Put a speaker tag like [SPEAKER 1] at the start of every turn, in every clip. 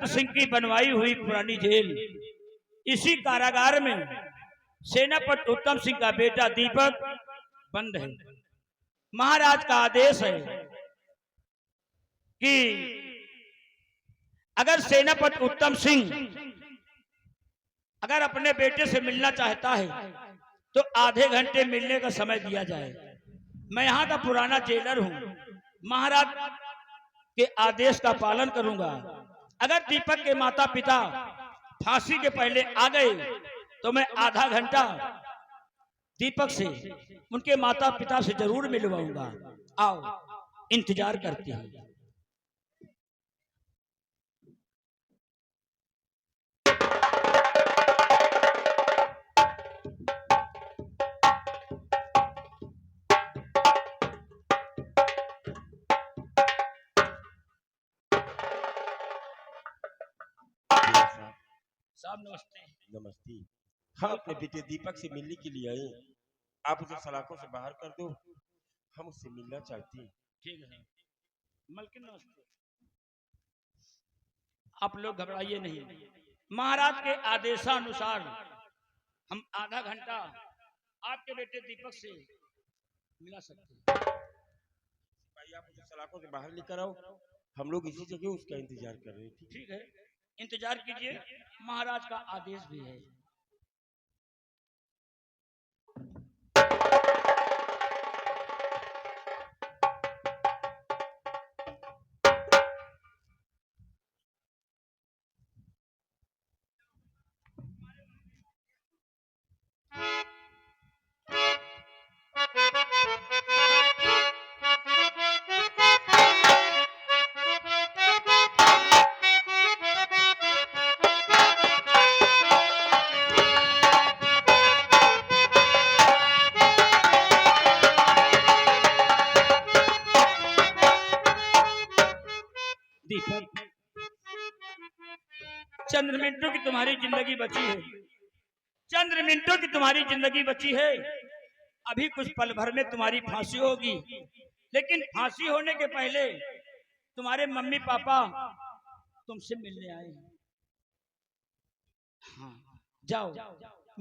[SPEAKER 1] भरत सिंह की बनवाई हुई पुरानी जेल, इसी कारागार में सेनापति उत्तम सिंह का बेटा दीपक बंद है। महाराज का आदेश है कि अगर सेनापति उत्तम सिंह अगर अपने बेटे से मिलना चाहता है तो आधे घंटे मिलने का समय दिया जाए। मैं यहाँ का पुराना जेलर हूँ, महाराज के आदेश का पालन करूंगा। अगर दीपक के माता पिता फांसी के पहले आ गए तो मैं आधा घंटा दीपक से, उनके माता पिता से जरूर मिलवाऊंगा। आओ इंतजार करते हैं। साहब नमस्ते।
[SPEAKER 2] नमस्ते। हम अपने बेटे दीपक से मिलने के लिए आए। आप उसे सलाखों से बाहर कर दो, हम उससे मिलना चाहते हैं।
[SPEAKER 1] ठीक है मलकिन नमस्ते। आप लोग घबराइए नहीं, महाराज के आदेशानुसार हम आधा घंटा आपके बेटे दीपक से मिला सकते हैं।
[SPEAKER 2] भाई आप उसे सलाखों से बाहर लेकर आओ, हम लोग इसी जगह उसका इंतजार कर रहे हैं।
[SPEAKER 1] ठीक है इंतजार कीजिए, महाराज का आदेश भी है। चंद मिनटों की तुम्हारी जिंदगी बची है, चंद मिनटों की तुम्हारी जिंदगी बची है। अभी कुछ पल भर में तुम्हारी फांसी होगी, लेकिन फांसी होने के पहले तुम्हारे मम्मी पापा तुमसे मिलने आए हैं। हाँ, जाओ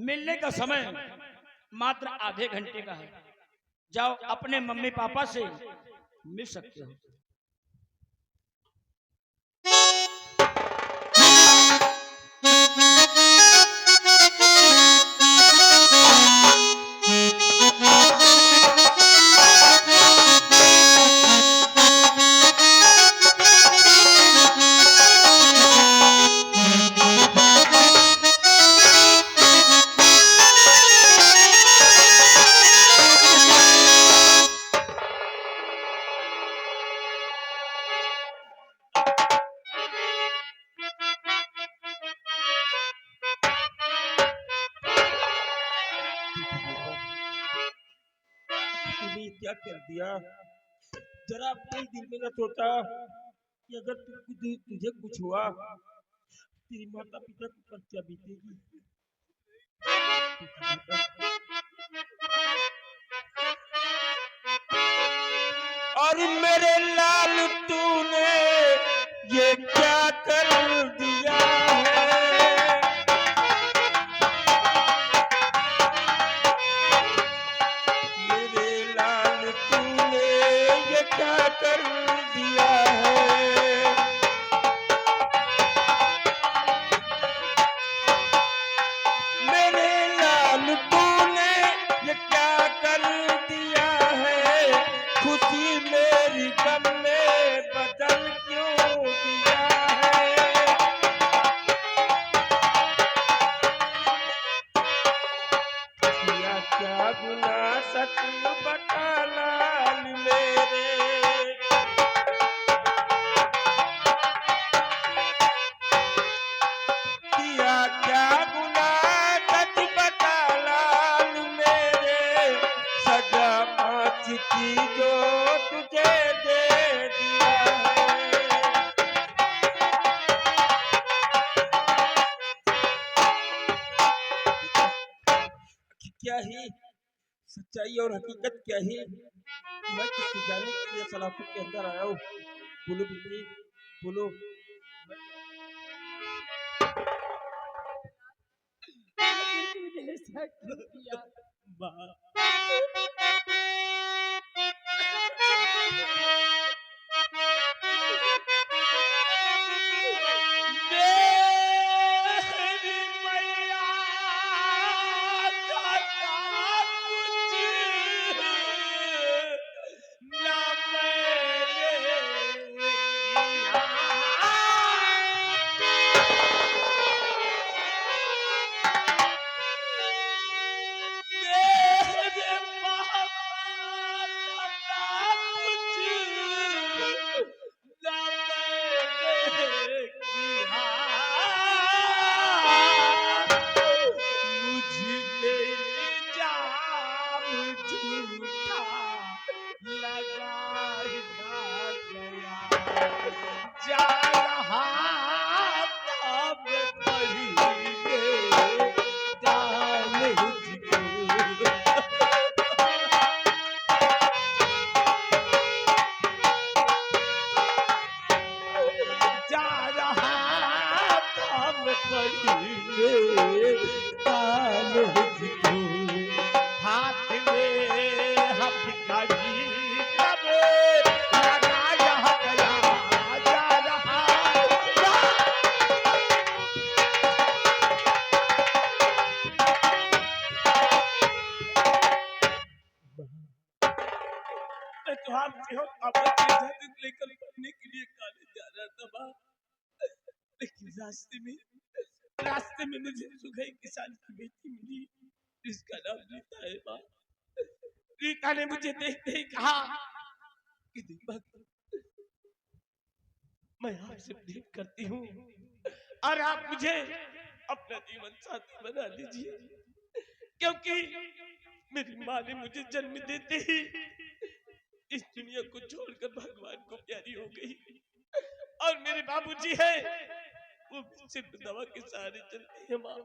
[SPEAKER 1] मिलने का समय मात्र आधे घंटे का है। जाओ अपने मम्मी पापा से मिल सकते हो।
[SPEAKER 2] क्या कर दिया? जरा अपने दिल में न सोचा कि अगर तुझे कुछ हुआ, तेरी माता पिता को क्या बीतेगी। और मेरे लाल तूने ये क्या कर दिया है। मेरे लाल तूने ये क्या कर दिया है। मेरे लाल तूने ये क्या कर दिया है। खुशी मेरी गम में बदल क्यों दिया है। किया क्या गुनाह सच बता लाल मेरे। किया क्या गुनाह सच बता लाल मेरे। सजा पाँच की जो तुझे दे दिया है। क्या ही सच्चाई और हकीकत क्या है। मैं किसी जाने के लिए सलाखों के अंदर आया हूँ। बोलो बेटी बोलो।
[SPEAKER 3] ऐसा क्यों किया?
[SPEAKER 2] माँ मेरी मैया दादा कुछ ना मैंने मेरे पापा दादा कुछ ना मैंने किया मुझे इल्जाम झूठा लगाया गया जा रहा तब पढ़ेंगे कॉलेज को जा रहा तब पढ़ेंगे कॉलेज को हाथ में हथकड़ी तब लगाया गया जा रहा मैं तो आपसे हो आपका इजाजत लेकर पढ़ने के लिए कॉलेज जा रहा था माँ लेकिन रास्ते में मुझे सुगई किसान की बेटी मिली जिसका नाम रीता है माँ रीता ने मुझे देखते ही कहा कि दीपक मैं आपसे प्रेम करती हूँ और आप मुझे अपना जीवन साथी बना लीजिए क्योंकि मेरी माँ ने मुझे जन्म देते ही इस दुनिया को छोड़कर भगवान को प्यारी हो गई और मेरे बाबूजी है वो सिर्फ दवा के सहारे चलते हैं माँ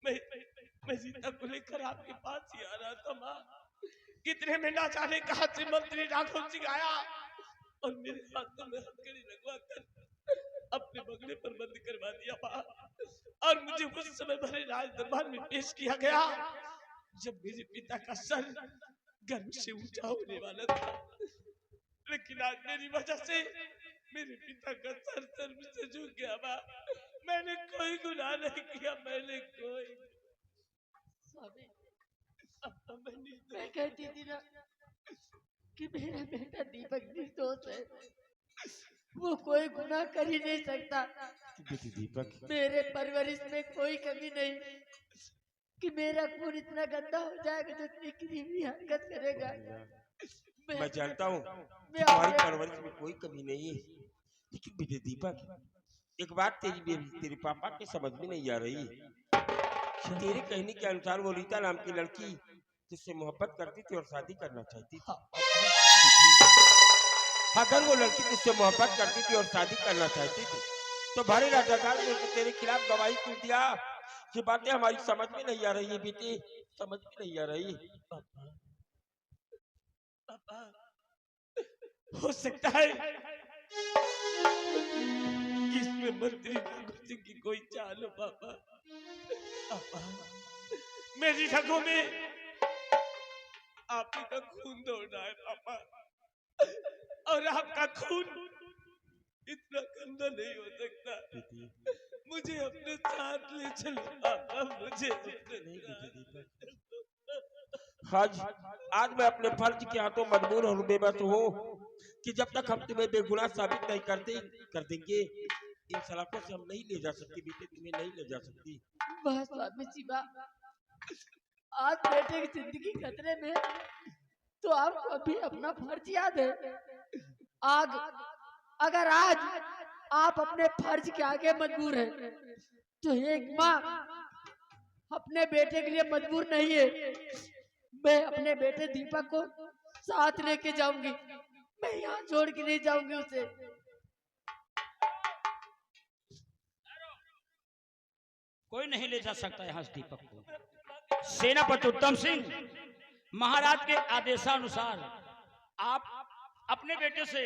[SPEAKER 2] मैं सीता को लेकर आपके पास ही आ रहा था माँ कितने में ना जाने कहा से मंत्री राघव सिंह आया और मेरे हाथों में हथकड़ी लगवा कर अपने बगले पर बंद करवा दिया माँ और मुझे उस समय भरे राज दरबार में पेश किया गया जब मेरे पिता का सर गर्व से ऊंचा होने वाला था लेकिन आज मेरी वजह से मेरे पिता का सर शर्म से झुक गया माँ मैंने कोई गुनाह नहीं किया मैंने कोई
[SPEAKER 3] स्वामी, मैं कहती थी ना कि मेरा बेटा दीपक निर्दोष है, वो कोई गुनाह कर ही नहीं सकता।
[SPEAKER 2] दीपक
[SPEAKER 3] मेरे परवरिश में कोई कमी नहीं कि मेरा खून इतना गंदा हो जाएगा जो इतनी क्रीमी हरकत करेगा।
[SPEAKER 2] मैं जानता हूँ
[SPEAKER 3] मैं
[SPEAKER 2] तुम्हारी
[SPEAKER 3] अपने-
[SPEAKER 2] परवरिश में कोई कमी नहीं है लेकिन विजय दीपक एक बात तेरे पापा के समझ में नहीं आ रही तेरे कहने के अनुसार वो रीता नाम की लड़की जिससे मोहब्बत करती थी और शादी करना चाहती थी अगर वो लड़की जिससे मोहब्बत करती थी और शादी करना चाहती थी तो भारी राजाकार ने उसे तेरे खिलाफ गवाही क्यों दिया ये बातें हमारी समझ में नहीं आ रही है बेटे समझ में नहीं आ रही पापा हो सकता है कि इसमें मंत्री राघव सिंह की कोई चाल हो पापा पापा मेरी रगों में आप ही का खून दौड़ रहा है पापा और आपका खून इतना गंदा नहीं हो सकता मुझे अपने साथ ले चलो पापा मुझे आज मैं अपने फर्ज के हाथों मजबूर और बेबस हूँ कि जब तक हम तुम्हें बेगुनाह साबित नहीं कर देंगे इन सलाखों से हम नहीं ले जा सकती बेटे तुम्हें नहीं ले जा सकती
[SPEAKER 3] बस स्वामी शिवा, आज बेटे की जिंदगी खतरे में तो आपको अभी अपना फर्ज याद है। अगर आज आप अपने फर्ज के आगे मजबूर हैं तो एक माँ अपने बेटे के लिए मजबूर नहीं है। मैं अपने बेटे दीपक को साथ लेके जाऊंगी, मैं यहाँ छोड़ के नहीं जाऊंगी उसे।
[SPEAKER 1] कोई नहीं ले जा सकता यहाँ से दीपक को। सेनापति उत्तम सिंह, महाराज के आदेशानुसार आप अपने बेटे से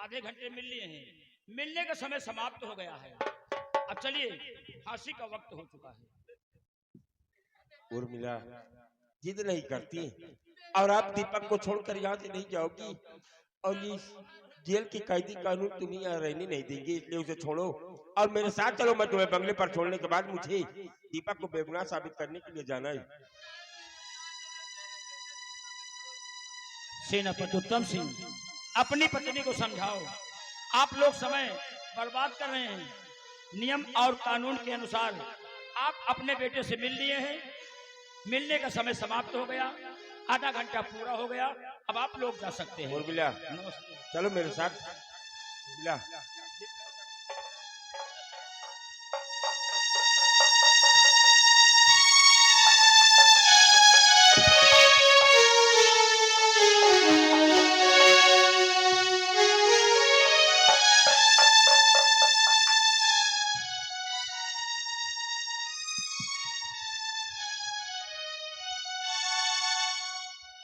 [SPEAKER 1] आधे घंटे मिल लिए हैं, मिलने का समय समाप्त हो गया है। अब चलिए, फांसी का वक्त हो चुका है।
[SPEAKER 4] उर्मिला जिद नहीं करती और आप दीपक को छोड़कर यहाँ से नहीं जाओगी और ये जेल की कैदी कानून तुम्हें यहाँ रहने नहीं देंगे, इसलिए उसे छोड़ो और मेरे साथ चलो। मैं तुम्हें बंगले पर छोड़ने के बाद मुझे दीपक को बेगुनाह साबित करने के लिए जाना है।
[SPEAKER 1] सेनापति उत्तम सिंह, अपनी पत्नी को समझाओ। आप लोग समय बर्बाद कर रहे हैं। नियम और कानून के अनुसार आप अपने बेटे से मिल लिए हैं, मिलने का समय समाप्त हो गया, आधा घंटा पूरा हो गया, अब आप लोग जा सकते हैं।
[SPEAKER 4] उर्मिला चलो मेरे साथ। उर्मिला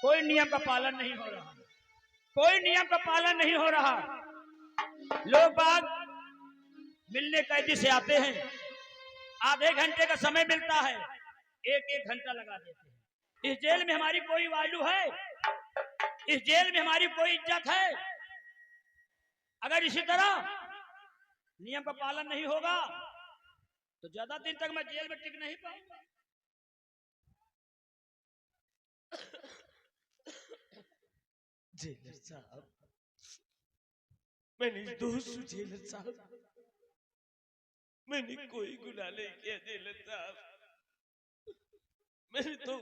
[SPEAKER 1] कोई नियम का पालन नहीं हो रहा, कोई नियम का पालन नहीं हो रहा। लोग बाग मिलने कैदी से आते हैं, आधे घंटे का समय मिलता है, एक एक घंटा लगा देते हैं। इस जेल में हमारी कोई वैल्यू है? इस जेल में हमारी कोई इज्जत है? अगर इसी तरह नियम का पालन नहीं होगा तो ज्यादा दिन तक मैं जेल में टिक नहीं पाऊंगा।
[SPEAKER 2] जेलर साहब, मैं निर्दोष हूँ जेलर साहब, मैंने कोई गुनाह नहीं किया जेलर साहब। मैंने तो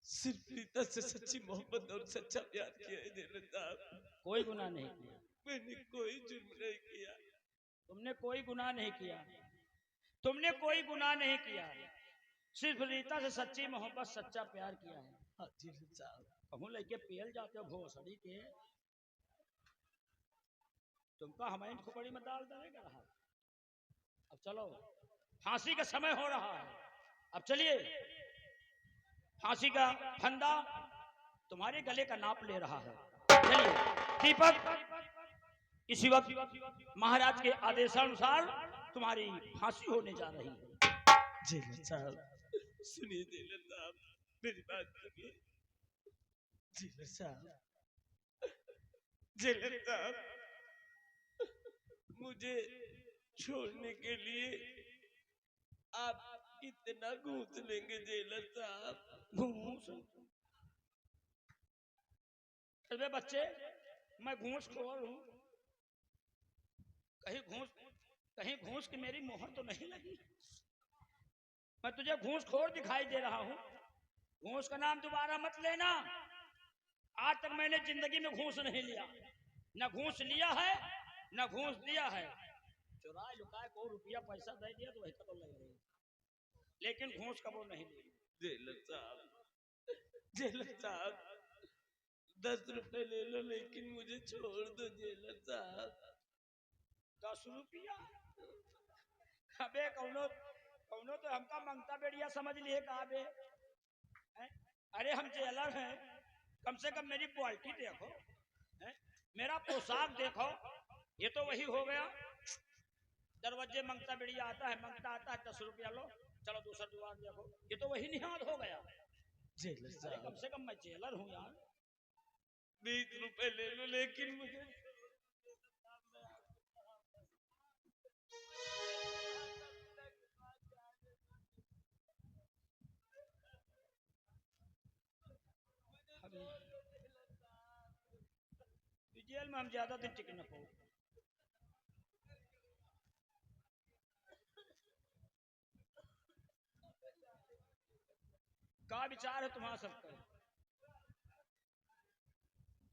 [SPEAKER 2] सिर्फ रीता से सच्ची मोहब्बत और सच्चा प्यार किया है जेलर साहब।
[SPEAKER 1] कोई गुनाह नहीं किया,
[SPEAKER 2] मैंने कोई जुर्म नहीं किया।
[SPEAKER 1] तुमने कोई गुनाह नहीं किया, तुमने कोई गुनाह नहीं किया, सिर्फ रीता से सच्ची मोहब्बत सच्चा प्यार किया है।
[SPEAKER 2] हाँ जेलर साहब,
[SPEAKER 1] कहूँ लेके पेल जाते हो भोसड़ी के, तुमका हमारी खोपड़ी में डाल देगा रहा। अब चलो, फांसी का समय हो रहा है, अब चलिए। फांसी का फंदा तुम्हारे गले का नाप ले रहा है। चलिए दीपक, इसी वक्त महाराज के आदेशानुसार तुम्हारी फांसी होने जा रही है।
[SPEAKER 2] जेलर साहब सुनिए, जेलर साहब मेरी बात सुनिए। जेलर साहब, जेलर साहब, मुझे छोड़ने के लिए आप कितना घूस लेंगे जेलर साहब?
[SPEAKER 1] घूस? अरे बच्चे, मैं घूस खोर हूं? कहीं घूस की मेरी मोहर तो नहीं लगी? मैं तुझे घूस खोर दिखाई दे रहा हूं? घूस का नाम दोबारा मत लेना। आज तक मैंने जिंदगी में घूस नहीं लिया, न घूस लिया है न घूस दिया है। चुराए लुकाए को रुपया पैसा दे दिया तो वही तो लग रही, लेकिन घूस का वो नहीं ली।
[SPEAKER 2] जेलर साहब, जेलर साहब 10 रुपए ले लो लेकिन मुझे छोड़ दो जेलर साहब।
[SPEAKER 1] 10 रुपया? अबे कौनो कौनो तो हमका मंगता बेड़िया समझ लिए का बे? अरे हम जेलर हैं, कम से कम मेरी क्वालिटी देखो, मेरा पोशाक देखो, ये तो वही हो गया। दरवाजे मंगता बेड़िया आता है, मंगता आता है 10 रुपया लो, चलो दूसरा द्वार देखो, ये तो वही निहाल हो गया।
[SPEAKER 2] जेलर
[SPEAKER 1] अरे
[SPEAKER 2] साहब
[SPEAKER 1] कम से कम मैं जेलर हूँ यार।
[SPEAKER 2] 20 रुपए ले लो लेकिन मुझे
[SPEAKER 1] जेल में हम ज्यादा दिन टिक न पाओ। का विचार है तुम्हारा सबका?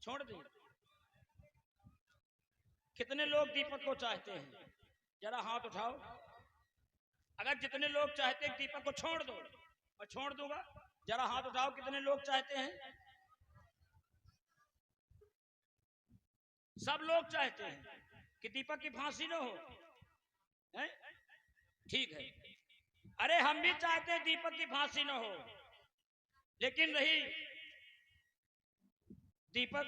[SPEAKER 1] छोड़ दे। कितने लोग दीपक को चाहते हैं? जरा हाथ उठाओ। अगर जितने लोग चाहते हैं दीपक को छोड़ दो, मैं छोड़ दूंगा। जरा हाथ उठाओ, कितने लोग चाहते हैं? सब लोग चाहते हैं कि दीपक की फांसी न हो, हैं? ठीक है, अरे हम भी चाहते हैं दीपक की फांसी न हो, लेकिन रही दीपक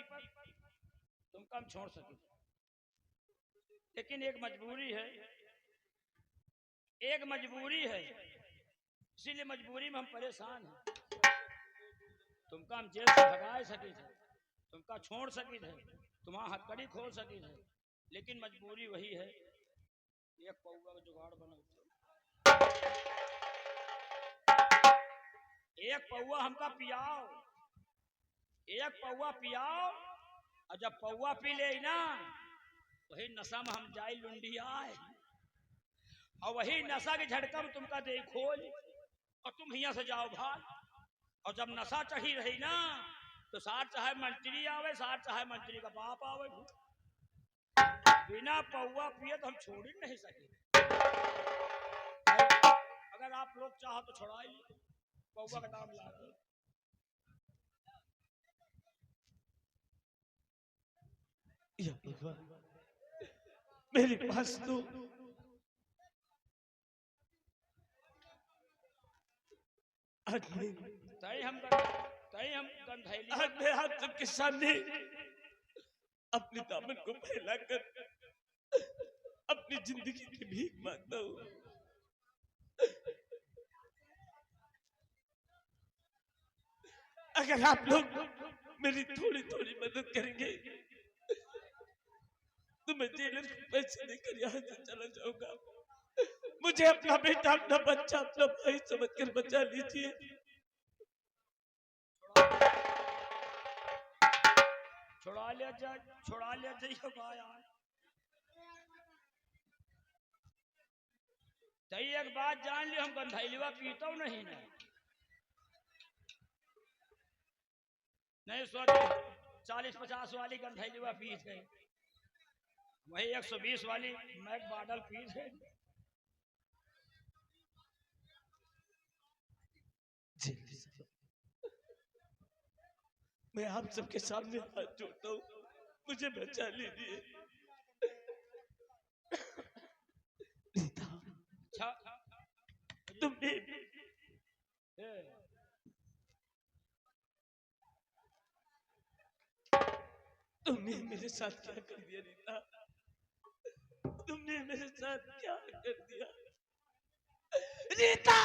[SPEAKER 1] तुम कम छोड़ सके, लेकिन एक मजबूरी है, एक मजबूरी है। इसीलिए मजबूरी में हम परेशान हैं। तुमका हम जेल से भगा सकी थे, तुमका छोड़ सकी थे, तुम्हारा हथकड़ी खोल सकी थे, लेकिन मजबूरी वही है। एक पौवा का जुगाड़ बना, एक पौवा हमका पियाओ, एक पौवा पियाओ, और जब पौवा पी ले ना वही नशा में हम जाई लुंडिया आए, और वही नशा के झटका में तुमका दे खोल और तुम यहाँ से जाओ भाग। और जब नशा चढ़ी रही ना तो साथ चाहे मंत्री आवे, साथ चाहे मंत्री का बाप आवे, बिना पौवा पिए तो हम छोड़ ही नहीं सके। अगर आप लोग चाहो तो छोड़ाइए, पौवा का दाम ला दो।
[SPEAKER 2] या भगवान, मेरे पास तो आज
[SPEAKER 1] हम गंधैली
[SPEAKER 2] आज मैं आप सबके सामने अपने दामन को फैलाकर अपनी जिंदगी की भीख मांगता हूँ। अगर आप लोग मेरी थोड़ी थोड़ी मदद करेंगे तो मैं जेलर को पैसे देकर यहाँ से चला जाऊंगा। मुझे अपना बेटा, अपना बच्चा, अपना भाई समझकर बचा लीजिए।
[SPEAKER 1] छुड़ा लिया जाइए यार। तई एक बात जान ली, हम गंधैलीवा पीता हूँ नहीं ना, नहीं सोच 40-50 वाली गंधैलीवा पीत गई, वही 120 वाली मैक बाडल पीत है।
[SPEAKER 2] मैं आप सबके सामने हाथ जोड़ता हूँ, मुझे बचा लीजिए। रीता, तुमने मेरे साथ क्या कर दिया रीता? तुमने मेरे साथ क्या कर दिया रीता?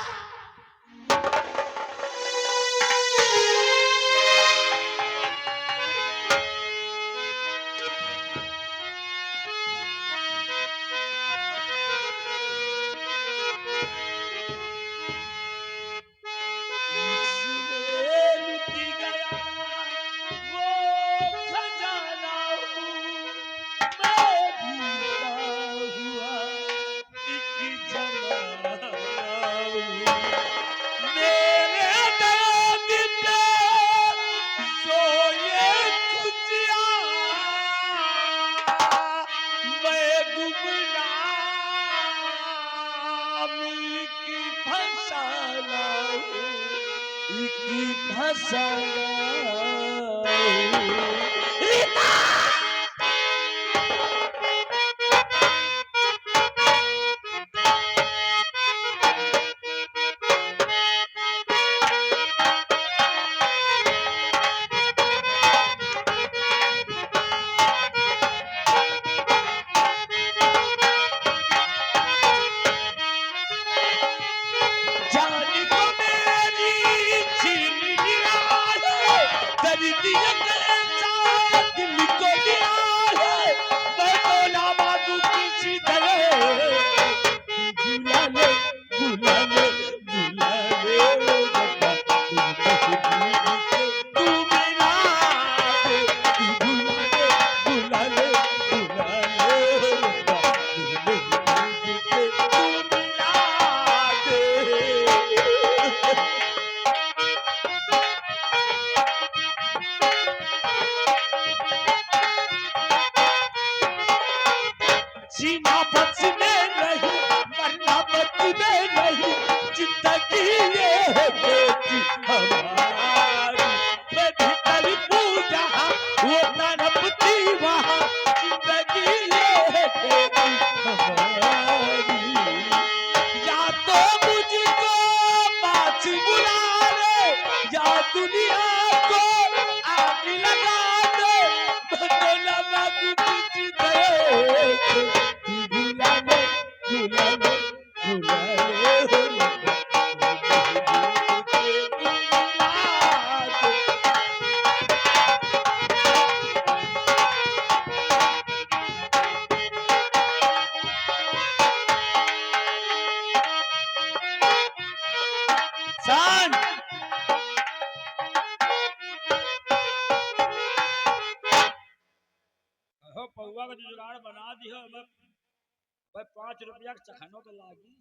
[SPEAKER 1] रुपया चखनो तो लागी।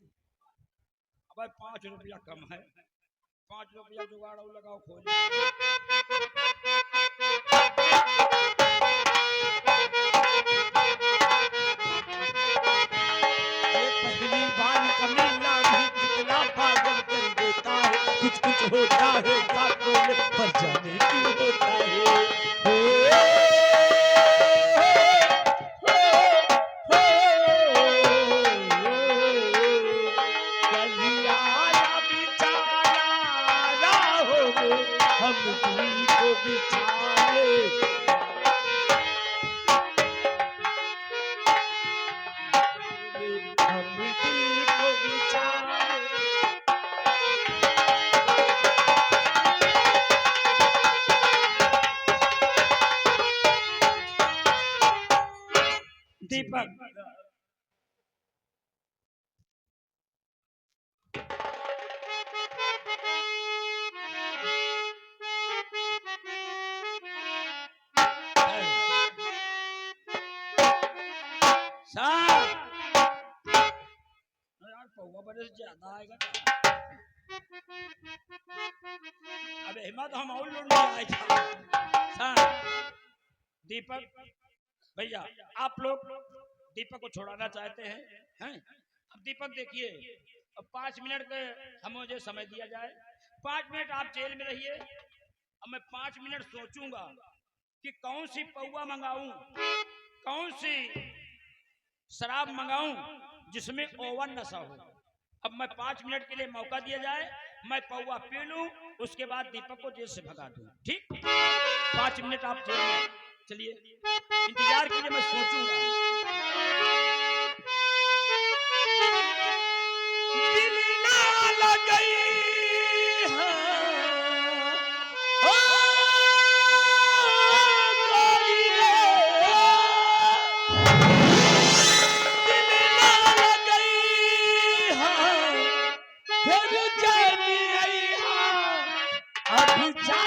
[SPEAKER 1] अब 5 रुपया कम है, 5 रुपया जुगाड़ और लगाओ खोल।
[SPEAKER 2] पहली बार कमीना भी कितना पागल कर देता है, कुछ कुछ होता है बातों में पर जाने क्यों होता है। कभी आया बेचारा राहों में, हम दिल को बिछाए। हम दिल को बिछाए।
[SPEAKER 1] दीपक साहब यार पौवा बड़े से ज्यादा आएगा। अबे हिम्मत हम और लूटने आए थे। दीपक भैया आप लोग दीपक को छोड़ाना चाहते हैं? अब दीपक देखिए, अब 5 मिनट के हम मुझे समय दिया जाए, 5 मिनट आप जेल में रहिए। अब मैं 5 मिनट सोचूंगा कि कौन सी पौवा मंगाऊं, कौन सी शराब मंगाऊं जिसमें ओवन नशा हो। अब मैं 5 मिनट के लिए मौका दिया जाए, मैं पौवा पी लूं, उसके बाद दीपक को जेल से भगा दूं। ठीक, 5 मिनट आप जेल में चलिए, इंतजार कीजिए, मैं सोचूंगा।
[SPEAKER 2] दिल ना लगई है, ओ गोरिये, दिल ना लगई है, फिर जानी आई है, अब जा